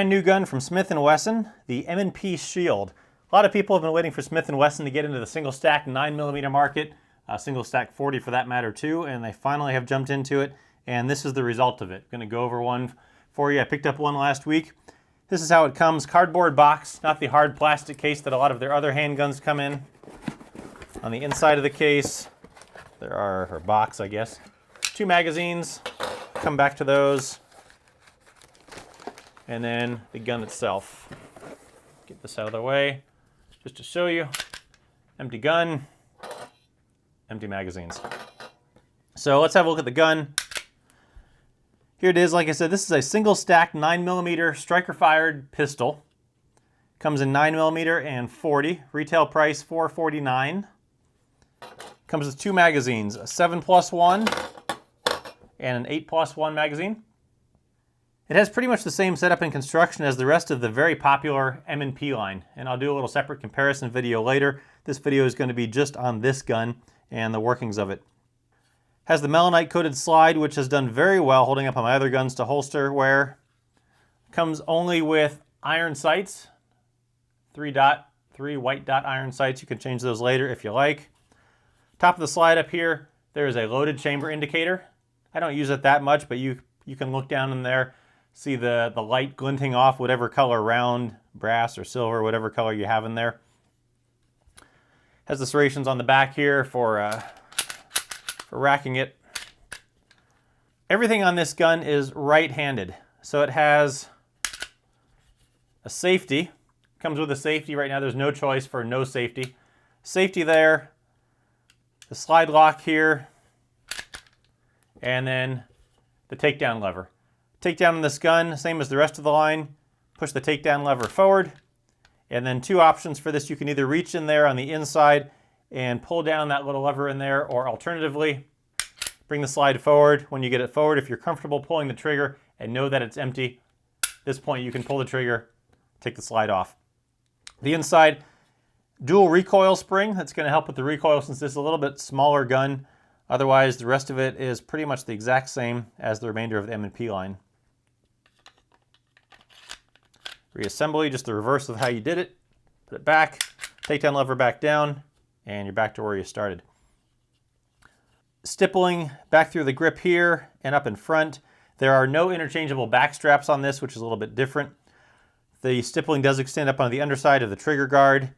Brand new gun from Smith & Wesson, the M&P Shield. A lot of people have been waiting for Smith & Wesson to get into the single stack 9mm market, single stack 40 for that matter too, and they finally have jumped into it, and this is the result of it. I'm going to go over one for you. I picked up one last week. This is how it comes, cardboard box, not the hard plastic case that a lot of their other handguns come in. On the inside of the case, there are, or box I guess, 2 magazines, come back to those, and then the gun itself. Get this out of the way, just to show you. Empty gun, empty magazines. So let's have a look at the gun. Here it is. Like I said, this is a single stack 9mm striker fired pistol. Comes in 9mm and 40. Retail price $449. Comes with 2 magazines, a 7+1 and an 8+1 magazine. It has pretty much the same setup and construction as the rest of the very popular M&P line, and I'll do a little separate comparison video later. This video is going to be just on this gun and the workings of it. Has the melanite coated slide, which has done very well holding up on my other guns to holster wear. Comes only with iron sights, 3 white dot iron sights. You can change those later if you like. Top of the slide up here, there is a loaded chamber indicator. I don't use it that much, but you can look down in there, see the light glinting off whatever color, round, brass, or silver, whatever color you have in there. Has the serrations on the back here for racking it. Everything on this gun is right-handed. So it has a safety. Comes with a safety. Right now there's no choice for no safety. Safety there. The slide lock here. And then the takedown lever. Takedown on this gun, same as the rest of the line. Push the takedown lever forward. And then 2 options for this. You can either reach in there on the inside and pull down that little lever in there, or alternatively, bring the slide forward. When you get it forward, if you're comfortable pulling the trigger and know that it's empty, at this point you can pull the trigger, take the slide off. The inside, dual recoil spring. That's going to help with the recoil since this is a little bit smaller gun. Otherwise, the rest of it is pretty much the exact same as the remainder of the M&P line. Reassembly, just the reverse of how you did it. Put it back, takedown lever back down, and you're back to where you started. Stippling back through the grip here and up in front. There are no interchangeable back straps on this, which is a little bit different. The stippling does extend up on the underside of the trigger guard,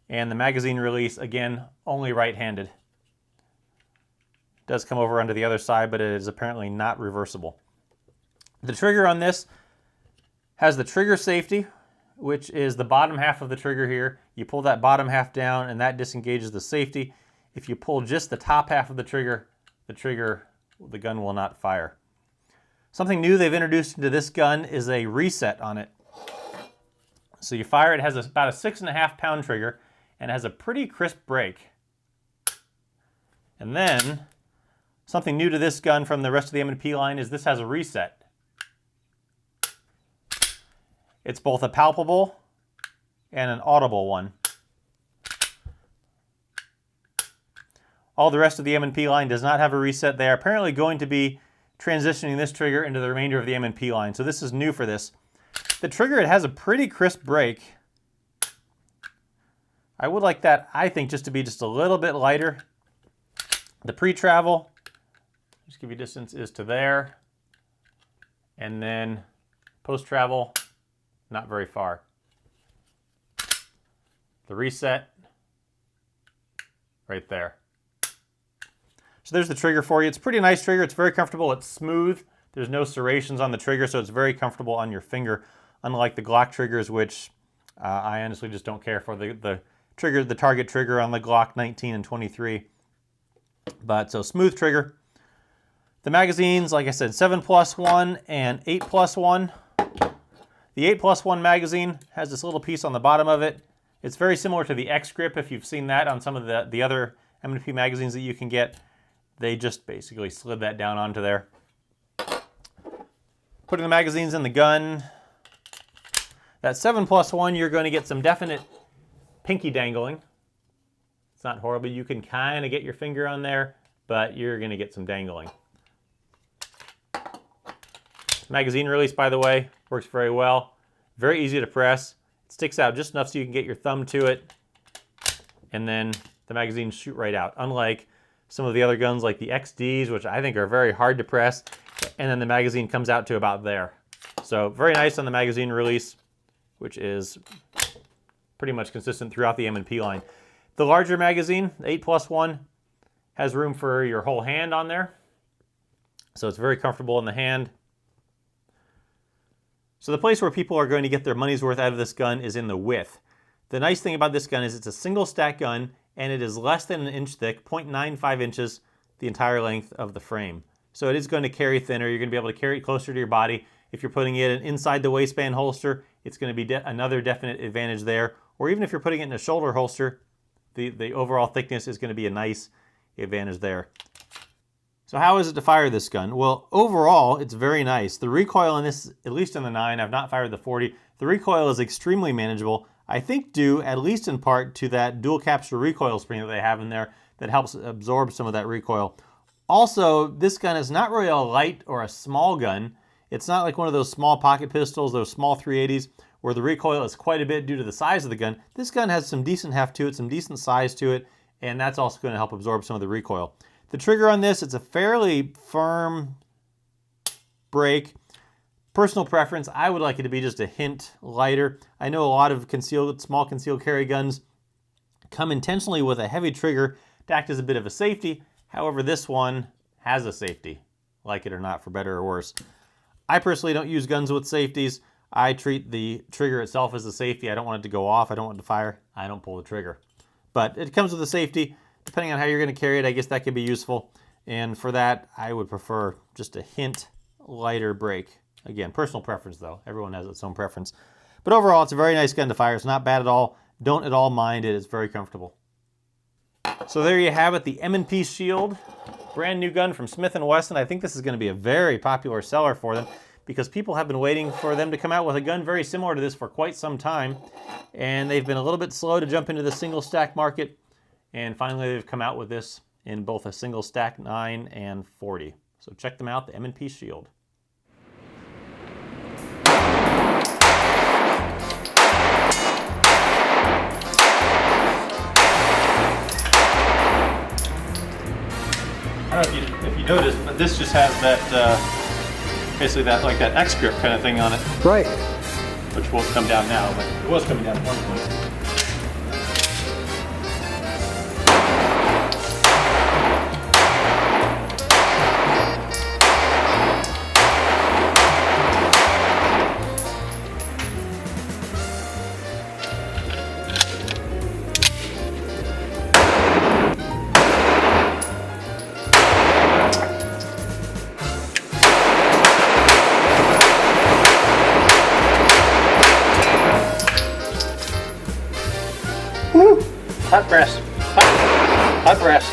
and the magazine release, again, only right-handed. Does come over onto the other side, but it is apparently not reversible. The trigger on this has the trigger safety, which is the bottom half of the trigger here. You pull that bottom half down and that disengages the safety. If you pull just the top half of the gun will not fire. Something new they've introduced into this gun is a reset on it. So you fire, it has about a 6.5 pound trigger and has a pretty crisp break. And then, something new to this gun from the rest of the M&P line is this has a reset. It's both a palpable and an audible one. All the rest of the M&P line does not have a reset. They are apparently going to be transitioning this trigger into the remainder of the M&P line, so this is new for this. The trigger, it has a pretty crisp break. I would like that, I think, just to be just a little bit lighter. The pre-travel, just give you distance, is to there. And then post-travel, not very far. The reset, right there. So there's the trigger for you. It's a pretty nice trigger. It's very comfortable. It's smooth. There's no serrations on the trigger, so it's very comfortable on your finger, unlike the Glock triggers, which I honestly just don't care for. The target trigger on the Glock 19 and 23. But so smooth trigger. The magazines, like I said, 7+1 and 8+1. The 8+1 magazine has this little piece on the bottom of it. It's very similar to the X grip, if you've seen that on some of the other M&P magazines that you can get. They just basically slid that down onto there. Putting the magazines in the gun. That 7+1, you're going to get some definite pinky dangling. It's not horrible. You can kind of get your finger on there, but you're going to get some dangling. Magazine release, by the way, works very well. Very easy to press. It sticks out just enough so you can get your thumb to it, and then the magazines shoot right out. Unlike some of the other guns like the XDs, which I think are very hard to press, and then the magazine comes out to about there. So very nice on the magazine release, which is pretty much consistent throughout the M&P line. The larger magazine, the 8+1, has room for your whole hand on there. So it's very comfortable in the hand. So the place where people are going to get their money's worth out of this gun is in the width. The nice thing about this gun is it's a single stack gun, and it is less than an inch thick, 0.95 inches, the entire length of the frame. So it is going to carry thinner. You're going to be able to carry it closer to your body. If you're putting it inside the waistband holster, it's going to be another definite advantage there. Or even if you're putting it in a shoulder holster, the overall thickness is going to be a nice advantage there. So how is it to fire this gun? Well, overall, it's very nice. The recoil in this, at least in the 9, I've not fired the 40, the recoil is extremely manageable. I think due, at least in part, to that dual capture recoil spring that they have in there that helps absorb some of that recoil. Also, this gun is not really a light or a small gun. It's not like one of those small pocket pistols, those small 380s, where the recoil is quite a bit due to the size of the gun. This gun has some decent heft to it, some decent size to it, and that's also going to help absorb some of the recoil. The trigger on this, it's a fairly firm break. Personal preference, I would like it to be just a hint lighter. I know a lot of small concealed carry guns come intentionally with a heavy trigger to act as a bit of a safety. However, this one has a safety, like it or not, for better or worse. I personally don't use guns with safeties. I treat the trigger itself as a safety. I don't want it to go off. I don't want it to fire. I don't pull the trigger. But it comes with a safety. Depending on how you're going to carry it, I guess that could be useful. And for that, I would prefer just a hint lighter break. Again, personal preference though. Everyone has its own preference. But overall, it's a very nice gun to fire. It's not bad at all. Don't at all mind it. It's very comfortable. So there you have it, the M&P Shield. Brand new gun from Smith & Wesson. I think this is going to be a very popular seller for them because people have been waiting for them to come out with a gun very similar to this for quite some time. And they've been a little bit slow to jump into the single stack market. And finally, they've come out with this in both a single stack 9 and 40. So check them out, the M&P Shield. I don't know if you noticed, but this just has that, basically that X grip kind of thing on it. Right. Which won't come down now, but it was coming down at one point. Hot press. Hot press.